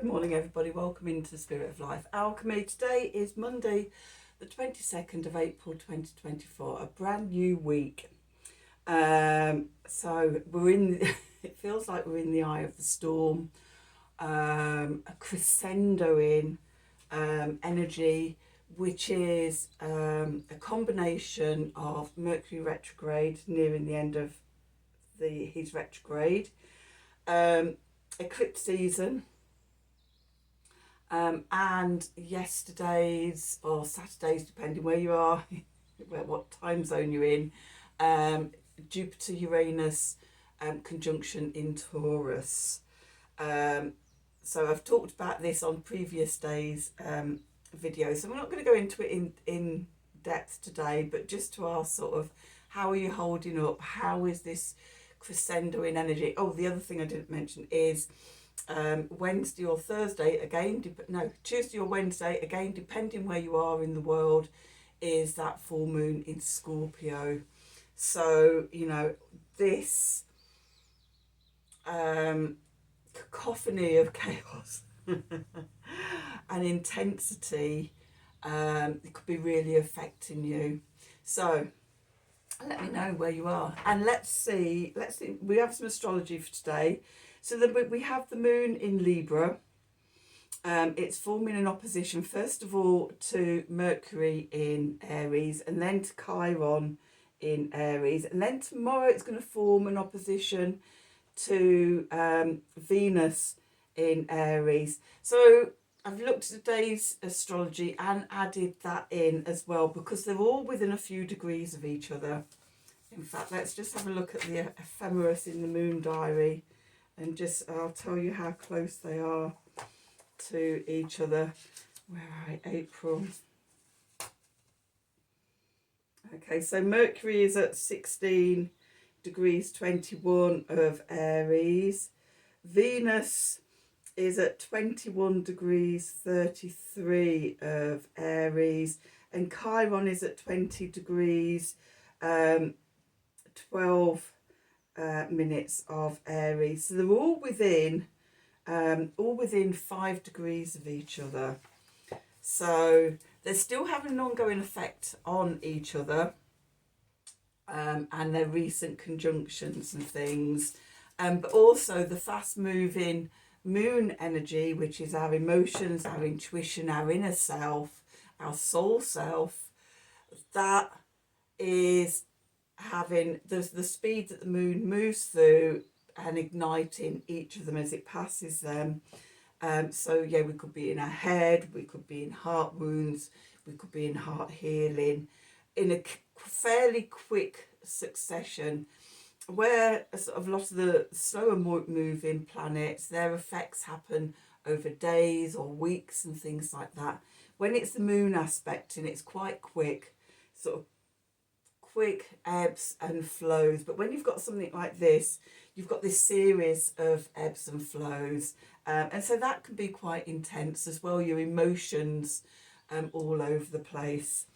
Good morning, everybody. Welcome into Spirit of Life Alchemy. Today is Monday, the 22nd of April 2024, a brand new week. So we're in, it feels like we're in the eye of the storm, a crescendo in energy, which is a combination of Mercury retrograde, nearing the end of his retrograde, eclipse season, and yesterday's or Saturday's, depending where you are, what time zone you're in, Jupiter Uranus conjunction in Taurus. So I've talked about this on previous days' videos, so I'm not going to go into it in depth today, but just to ask sort of, how are you holding up? How is this crescendo in energy? Oh, the other thing I didn't mention is Wednesday or Thursday, again, Tuesday or Wednesday, again, depending where you are in the world, is that full moon in Scorpio. So, you know, this cacophony of chaos and intensity, it could be really affecting you. So let me know where you are, and let's see, we have some astrology for today. So we have the moon in Libra. It's forming an opposition, first of all, to Mercury in Aries, and then to Chiron in Aries. And then tomorrow it's going to form an opposition to Venus in Aries. So I've looked at today's astrology and added that in as well, because they're all within a few degrees of each other. In fact, let's just have a look at the ephemeris in the moon diary, and I'll tell you how close they are to each other. Where are I? April. Okay, so Mercury is at 16 degrees 21 of Aries. Venus is at 21 degrees 33 of Aries. And Chiron is at 20 degrees 12 minutes of Aries. So they're all within 5 degrees of each other. So they're still having an ongoing effect on each other, and their recent conjunctions and things. But also the fast moving moon energy, which is our emotions, our intuition, our inner self, our soul self, that is having the speed that the moon moves through and igniting each of them as it passes them. So yeah, we could be in our head, we could be in heart wounds, we could be in heart healing in a fairly quick succession, where a sort of lot of the slower moving planets, their effects happen over days or weeks and things like that. When it's the moon aspect, and it's quite quick, sort of quick ebbs and flows. But when you've got something like this, you've got this series of ebbs and flows, and so that can be quite intense as well, your emotions all over the place.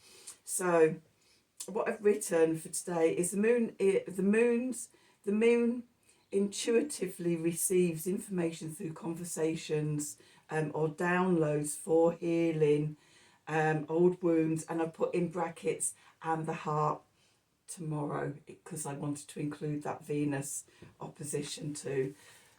So what I've written for today is the moon intuitively receives information through conversations or downloads for healing old wounds, and I've put in brackets and the heart tomorrow, because I wanted to include that Venus opposition too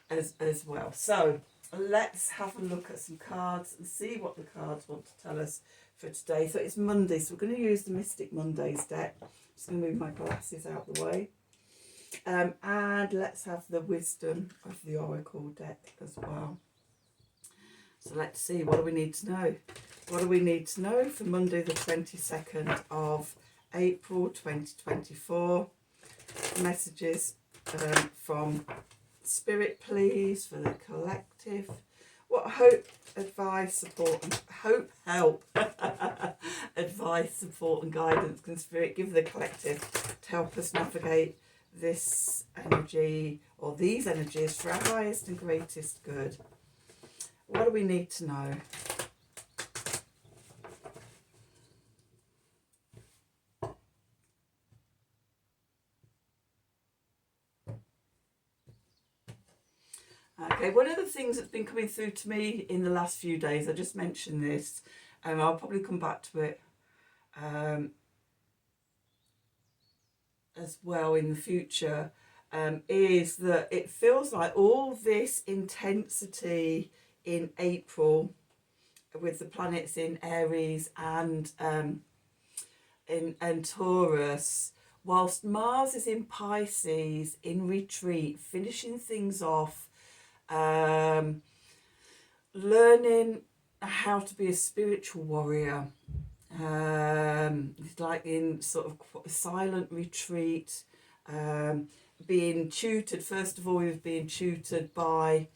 as well. So let's have a look at some cards and see what the cards want to tell us for today. So it's Monday, so we're going to use the Mystic Mondays deck. I'm just going to move my glasses out the way, and let's have the Wisdom of the Oracle deck as well. So let's see, what do we need to know? What do we need to know for Monday the 22nd of April 2024? Messages from Spirit, please, for the collective. What hope, advice, support, and help, advice, support, and guidance can Spirit give the collective to help us navigate this energy, or these energies, for our highest and greatest good? What do we need to know? Okay, Okay, one of the things that's been coming through to me in the last few days, I just mentioned this, and I'll probably come back to it as well in the future, is that it feels like all this intensity in April with the planets in Aries and in Taurus, whilst Mars is in Pisces in retreat, finishing things off, learning how to be a spiritual warrior, like in sort of silent retreat, being tutored. First of all, he was being tutored by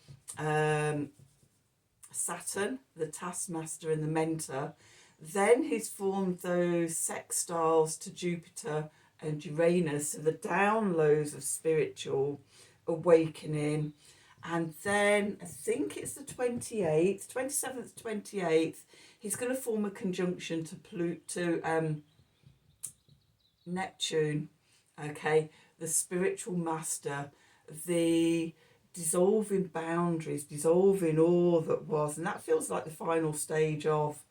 Saturn, the taskmaster and the mentor. Then he's formed those sextiles to Jupiter and Uranus, so the downloads of spiritual awakening. And then I think it's the 28th, 27th, 28th, he's going to form a conjunction to Neptune, okay, the spiritual master, the dissolving boundaries, dissolving all that was. And that feels like the final stage of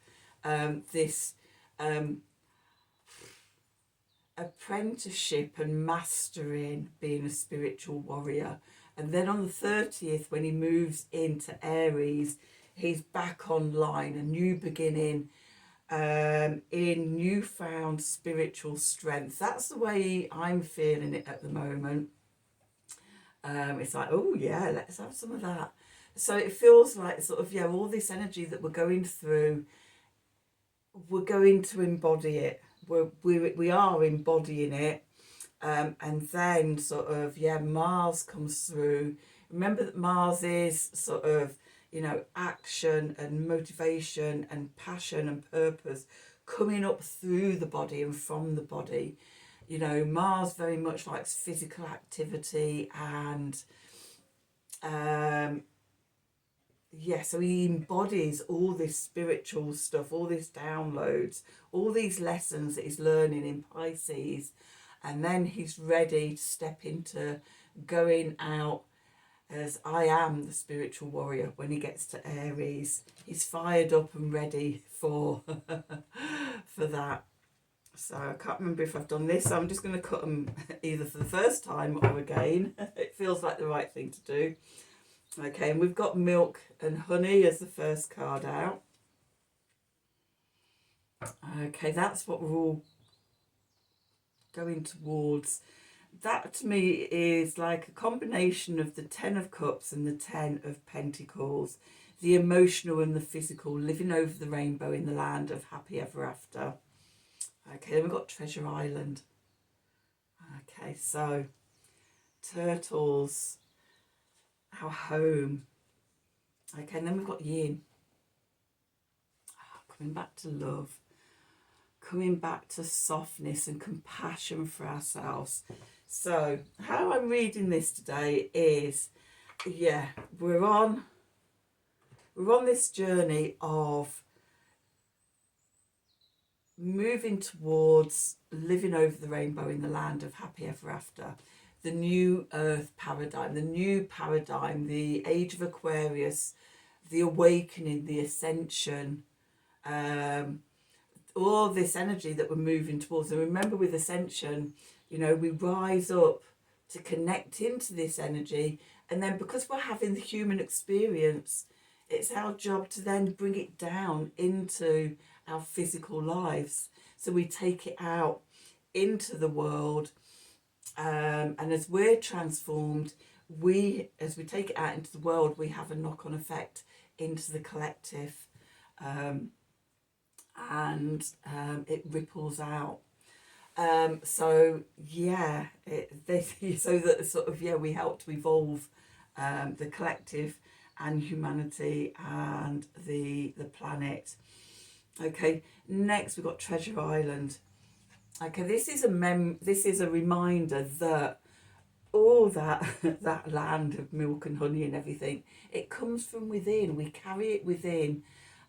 this apprenticeship and mastering being a spiritual warrior. And then on the 30th, when he moves into Aries, he's back online, a new beginning, in newfound spiritual strength. That's the way I'm feeling it at the moment. It's like, oh yeah, let's have some of that. So it feels like sort of, yeah, all this energy that we're going through, we're going to embody it. We are embodying it. And then sort of, yeah, Mars comes through. Remember that Mars is sort of, you know, action and motivation and passion and purpose coming up through the body and from the body. You know, Mars very much likes physical activity and yeah, so he embodies all this spiritual stuff, all these downloads, all these lessons that he's learning in Pisces. And then he's ready to step into going out as I am the spiritual warrior when he gets to Aries. He's fired up and ready for for that. So I can't remember if I've done this. So I'm just going to cut them either for the first time or again. It feels like the right thing to do. Okay, and we've got milk and honey as the first card out. Okay, that's what we're all going towards. That to me is like a combination of the 10 of Cups and the 10 of Pentacles, the emotional and the physical, living over the rainbow in the land of happy ever after. Okay, then we've got Treasure Island. Okay, so turtles, our home. Okay, and then we've got Yin. Coming back to love, coming back to softness and compassion for ourselves. So how I'm reading this today is, yeah, we're on this journey of moving towards living over the rainbow in the land of happy ever after, the new earth paradigm, the age of Aquarius, the awakening, the ascension, all this energy that we're moving towards. And remember, with ascension, you know, we rise up to connect into this energy, and then because we're having the human experience, it's our job to then bring it down into our physical lives. So we take it out into the world, and as we're transformed, as we take it out into the world, we have a knock-on effect into the collective, and it ripples out. So yeah, so that sort of, yeah, we help to evolve the collective and humanity and the planet. Okay, next we've got Treasure Island. Okay, this is a reminder that all that that land of milk and honey and everything, it comes from within. We carry it within,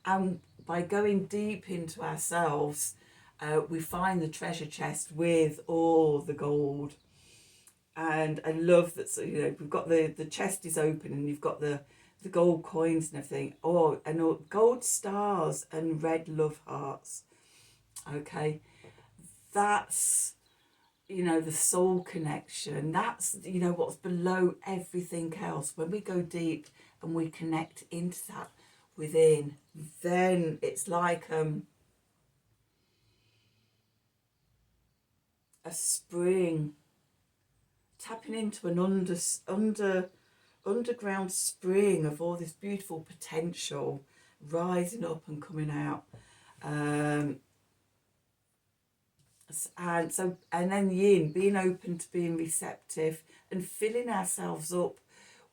and by going deep into ourselves, we find the treasure chest with all the gold. And I love that. So, you know, we've got the chest is open, and you've got the the gold coins and everything. Oh, and all, gold stars and red love hearts. Okay, that's, you know, the soul connection. That's, you know, what's below everything else. When we go deep and we connect into that within, then it's like a spring, tapping into an underground spring of all this beautiful potential rising up and coming out. And then yin, being open to being receptive and filling ourselves up,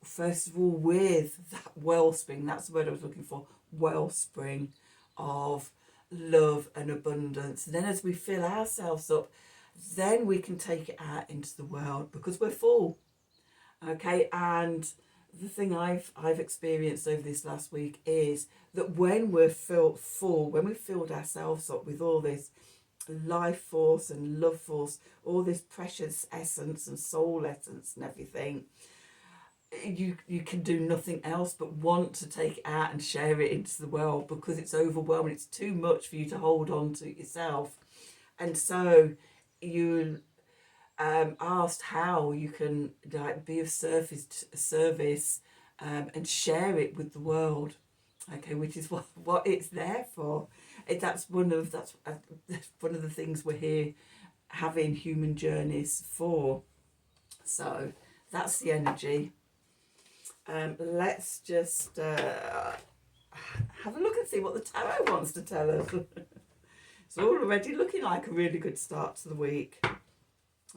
first of all, with that wellspring. That's the word I was looking for, wellspring of love and abundance. And then as we fill ourselves up, then we can take it out into the world, because we're full. Okay, and the thing I've experienced over this last week is that when we're full, when we've filled ourselves up with all this life force and love force, all this precious essence and soul essence and everything, you can do nothing else but want to take it out and share it into the world, because it's overwhelming. It's too much for you to hold on to yourself. And so you asked how you can, like, be of service and share it with the world. Okay, which is what it's there for. That's one of the things we're here having human journeys for. So that's the energy. Let's just have a look and see what the tarot wants to tell us. It's already looking like a really good start to the week.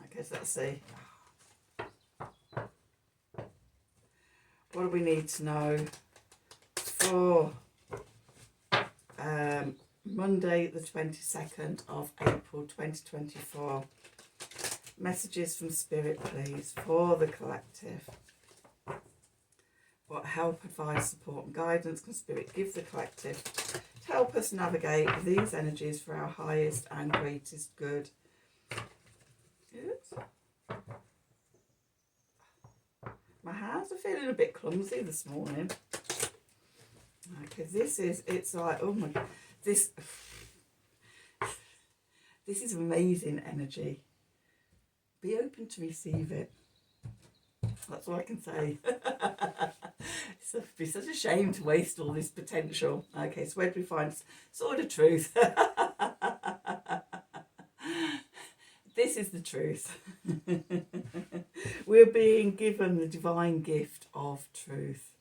Okay, so let's see. What do we need to know for Monday the 22nd of April 2024? Messages from Spirit, please, for the collective. What help, advice, support and guidance can Spirit give the collective to help us navigate these energies for our highest and greatest good? Good. My hands are feeling a bit clumsy this morning. Okay, it's like, oh my, this is amazing energy. Be open to receive it. That's all I can say. It'd be such a shame to waste all this potential. Okay, so where do we find Sword of Truth? This is the truth. We're being given the divine gift of truth.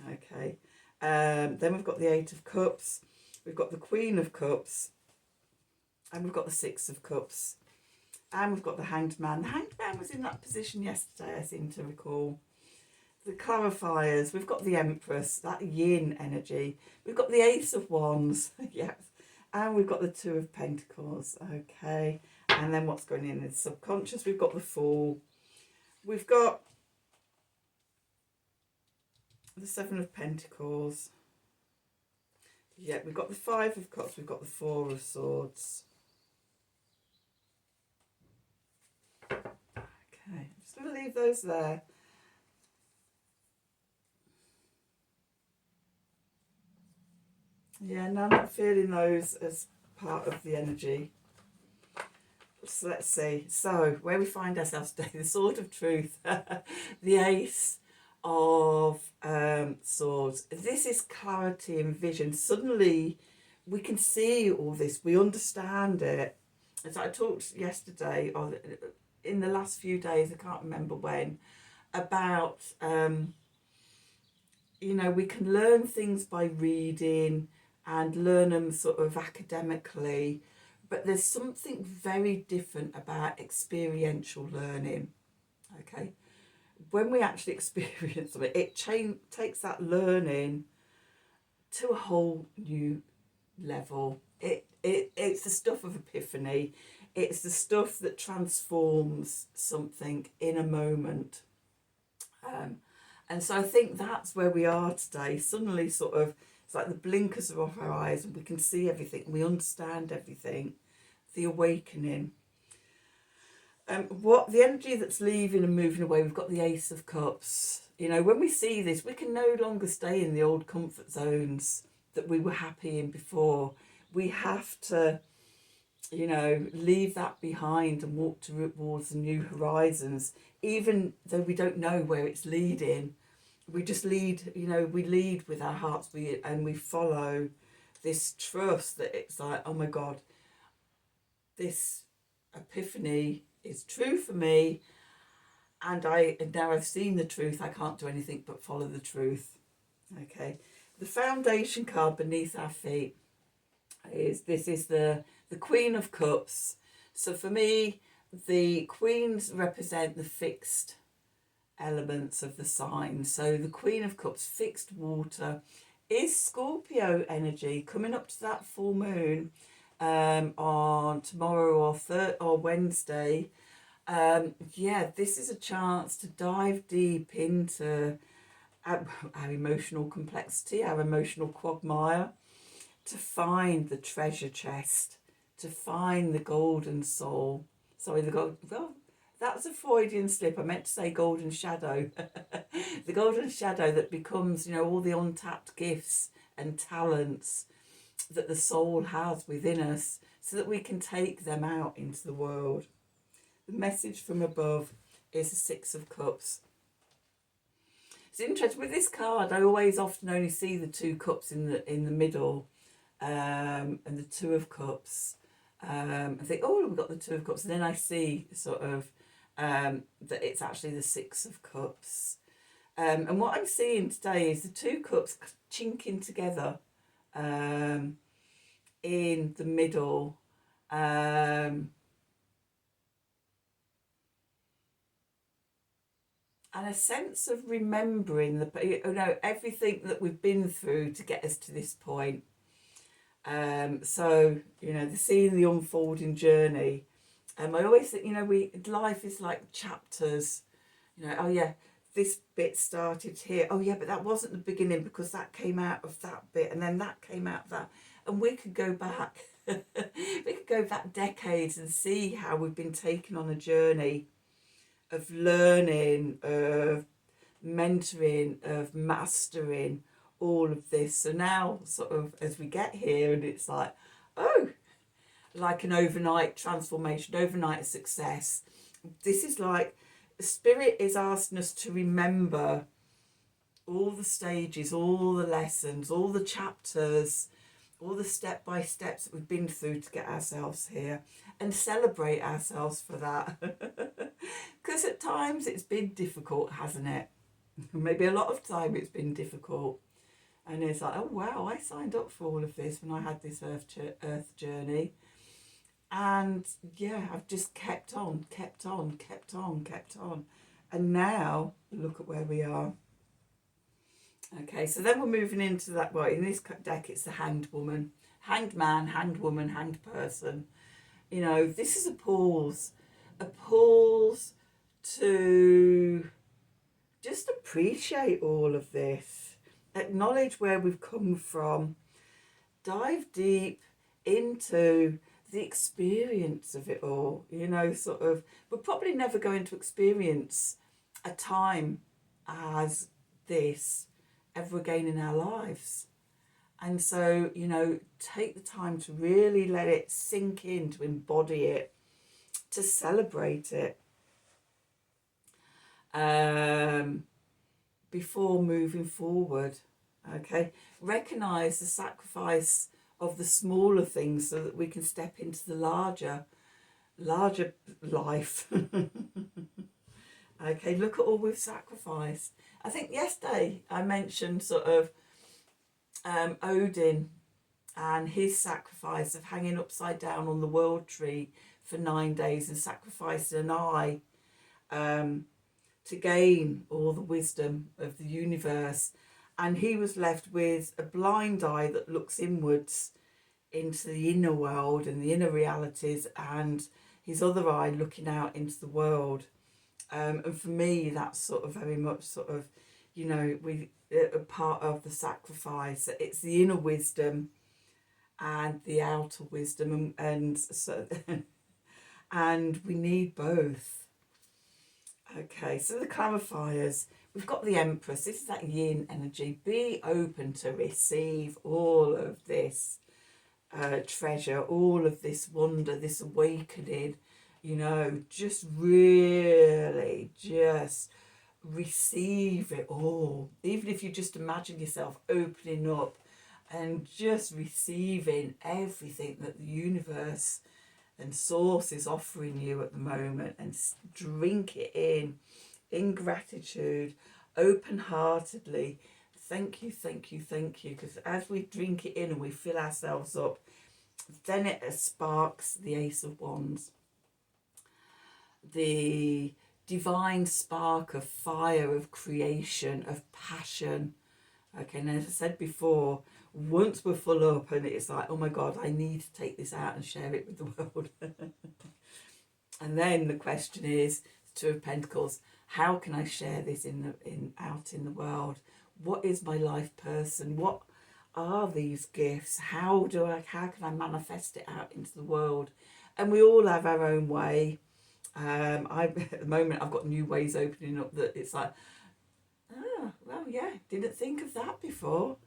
Okay. Then we've got the Eight of Cups. We've got the Queen of Cups. And we've got the Six of Cups. And we've got the Hanged Man. The Hanged Man was in that position yesterday, I seem to recall. The Clarifiers. We've got the Empress, that yin energy. We've got the Ace of Wands. Yes. And we've got the Two of Pentacles. Okay. And then what's going in the subconscious? We've got the Fool. We've got the Seven of Pentacles. Yeah, we've got the Five of Cups. We've got the Four of Swords. Okay, I'm just going to leave those there. Yeah, no, I'm not feeling those as part of the energy. So let's see. So where we find ourselves today, the Sword of Truth, the Ace of Swords. This is clarity and vision. Suddenly we can see all this. We understand it. As I talked yesterday, or in the last few days, I can't remember when, about, you know, we can learn things by reading and learn them sort of academically. But there's something very different about experiential learning, okay? When we actually experience it, it takes that learning to a whole new level. It's the stuff of epiphany. It's the stuff that transforms something in a moment. And so I think that's where we are today. Suddenly sort of, it's like the blinkers are off our eyes and we can see everything. We understand everything. The awakening. What the energy that's leaving and moving away, we've got the Ace of Cups. You know, when we see this, we can no longer stay in the old comfort zones that we were happy in before. We have to, you know, leave that behind and walk towards the new horizons, even though we don't know where it's leading. We just lead, you know, we lead with our hearts, and we follow this trust that it's like, oh my God, this epiphany is true for me, and now I've seen the truth. I can't do anything but follow the truth. Okay, the foundation card beneath our feet is the Queen of Cups. So for me, the queens represent the fixed elements of the sign. So the Queen of Cups, fixed water, is Scorpio energy, coming up to that full moon on tomorrow or Wednesday. Yeah, this is a chance to dive deep into our emotional complexity, our emotional quagmire, to find the treasure chest, to find the golden soul. Sorry, well, that's a Freudian slip. I meant to say golden shadow. The golden shadow that becomes, you know, all the untapped gifts and talents that the soul has within us, so that we can take them out into the world. The message from above is the Six of Cups. It's interesting with this card. I often only see the two cups in the middle, and the Two of Cups. I think, oh, we've got the Two of Cups, and then I see sort of that it's actually the Six of Cups. And what I'm seeing today is the two cups chinking together in the middle. And a sense of remembering everything that we've been through to get us to this point. So, you know, seeing the unfolding journey. I always think, you know, life is like chapters. You know, oh yeah, this bit started here. Oh yeah, but that wasn't the beginning, because that came out of that bit, and then that came out of that. And we could go back. We could go back decades and see how we've been taken on a journey of learning, of mentoring, of mastering all of this. So now, sort of, as we get here, and it's like, oh, like an overnight transformation, overnight success. This is like Spirit is asking us to remember all the stages, all the lessons, all the chapters, all the step-by-steps that we've been through to get ourselves here, and celebrate ourselves for that. Because at times it's been difficult, hasn't it? Maybe a lot of time it's been difficult. And it's like, oh wow, I signed up for all of this when I had this earth journey. And yeah, I've just kept on. And now, look at where we are. Okay, so then we're moving into that, well, in this deck it's the Hanged Woman. Hanged man, hanged woman, hanged person. You know, this is a pause to just appreciate all of this. Acknowledge where we've come from. Dive deep into the experience of it all. You know, sort of, we're probably never going to experience a time as this ever again in our lives. And so, you know, take the time to really let it sink in, to embody it, to celebrate it, before moving forward. Okay, recognize the sacrifice of the smaller things so that we can step into the larger life. Okay, look at all we've sacrificed. I think yesterday I mentioned sort of Odin and his sacrifice of hanging upside down on the world tree for 9 days and sacrificing an eye to gain all the wisdom of the universe. And he was left with a blind eye that looks inwards into the inner world and the inner realities, and his other eye looking out into the world. And for me, that's sort of very much sort of, you know, a part of the sacrifice. It's the inner wisdom and the outer wisdom, and so and we need both. Okay, so the clarifiers, we've got the Empress. This is that yin energy. Be open to receive all of this treasure, all of this wonder, this awakening. You know, just really just receive it all. Even if you just imagine yourself opening up and just receiving everything that the universe and source is offering you at the moment, and drink it in gratitude, open-heartedly. Thank you, thank you, thank you. Because as we drink it in and we fill ourselves up, then it sparks the Ace of Wands, the divine spark of fire, of creation, of passion. Okay, and as I said before, once we're full up and it's like, oh my God, I need to take this out and share it with the world. And then the question is, Two of Pentacles, how can I share this out in the world? What is my life person? What are these gifts? How can I manifest it out into the world? And we all have our own way. At the moment I've got new ways opening up that it's like, oh, well, yeah, didn't think of that before.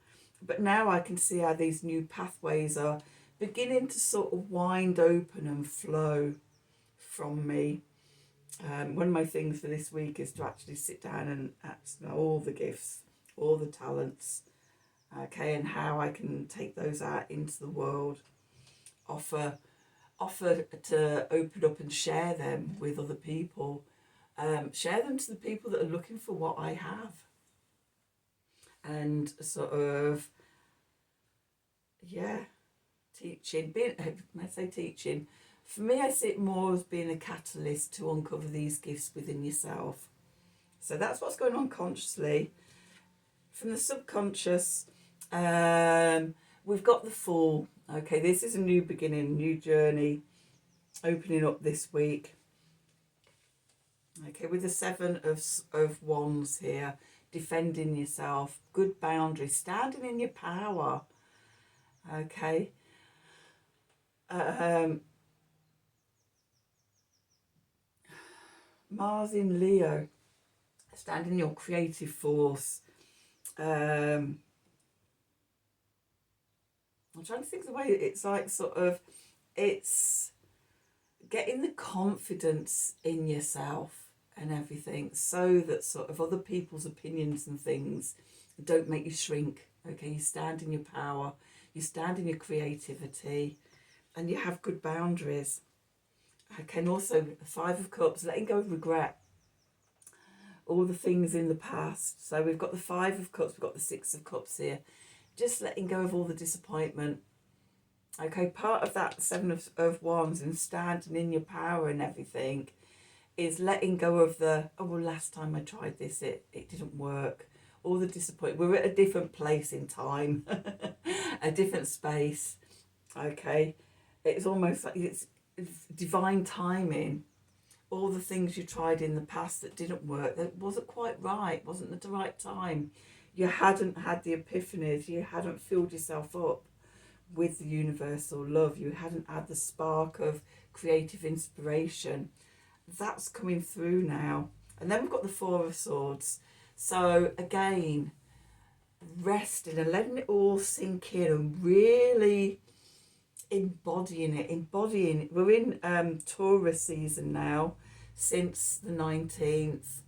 But now I can see how these new pathways are beginning to sort of wind open and flow from me. One of my things for this week is to actually sit down and know all the gifts, all the talents, okay, and how I can take those out into the world, offer to open up and share them with other people, share them to the people that are looking for what I have. And sort of, yeah, teaching, when I say teaching, for me I see it more as being a catalyst to uncover these gifts within yourself. So that's what's going on consciously. From the subconscious, we've got the Fool. Okay, this is a new beginning, new journey, opening up this week. Okay, with the Seven of Wands here, defending yourself, good boundaries, standing in your power. Okay. Mars in Leo, standing in your creative force. I'm trying to think of the way it's like sort of, it's getting the confidence in yourself and everything, so that sort of other people's opinions and things don't make you shrink. Okay, you stand in your power, you stand in your creativity, and you have good boundaries. Okay, and also Five of Cups, letting go of regret, all the things in the past. So we've got the Five of Cups, we've got the Six of Cups here, just letting go of all the disappointment. Okay, part of that Seven of Wands and standing in your power and everything is letting go of the, oh, well, last time I tried this, it didn't work. All the disappointment. We're at a different place in time, a different space. Okay, it's almost like it's divine timing. All the things you tried in the past that didn't work, that wasn't quite right, wasn't at the right time. You hadn't had the epiphanies, you hadn't filled yourself up with the universal love, you hadn't had the spark of creative inspiration. That's coming through now. And then we've got the Four of Swords. So again, resting and letting it all sink in and really embodying it. We're in Taurus season now since the 19th.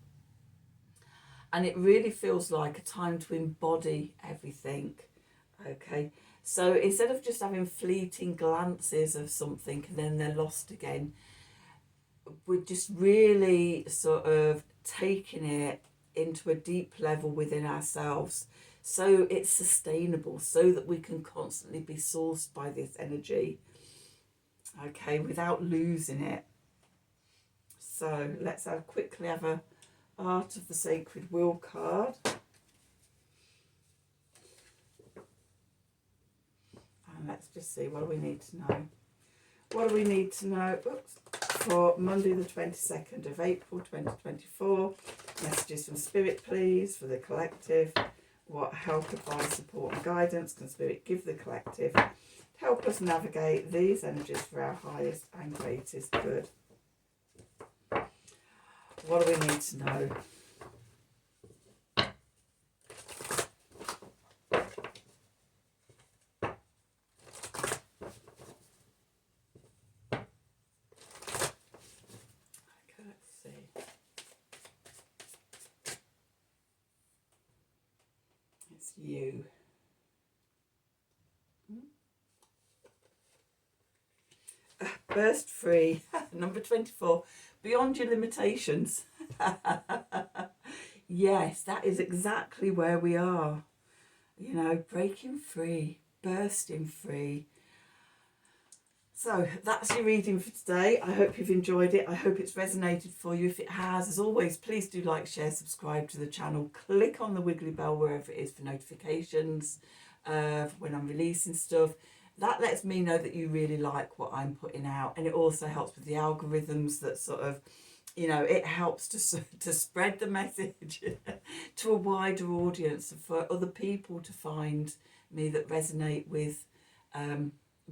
And it really feels like a time to embody everything. Okay. So instead of just having fleeting glances of something and then they're lost again, we're just really sort of taking it into a deep level within ourselves, so it's sustainable, so that we can constantly be sourced by this energy, okay, without losing it. So let's quickly have a Art of the Sacred Wheel card. And let's just see, what do we need to know? What do we need to know? Oops. For Monday the 22nd of April 2024. Messages from Spirit, please, for the collective. What help, advice, support and guidance can Spirit give the collective to help us navigate these energies for our highest and greatest good? What do we need to know? Okay, let's see. It's you. Burst free. Number 24. Beyond your limitations. Yes, that is exactly where we are. You know, breaking free, bursting free. So that's your reading for today. I hope you've enjoyed it. I hope it's resonated for you. If it has, as always, please do like, share, subscribe to the channel. Click on the wiggly bell wherever it is for notifications when I'm releasing stuff. That lets me know that you really like what I'm putting out, and it also helps with the algorithms that sort of, you know, it helps to spread the message to a wider audience and for other people to find me that resonate with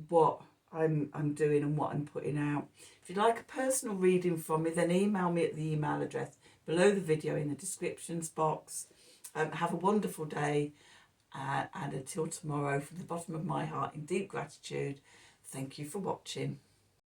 what I'm doing and what I'm putting out. If you'd like a personal reading from me, then email me at the email address below the video in the descriptions box. Have a wonderful day, and until tomorrow, from the bottom of my heart, in deep gratitude, thank you for watching.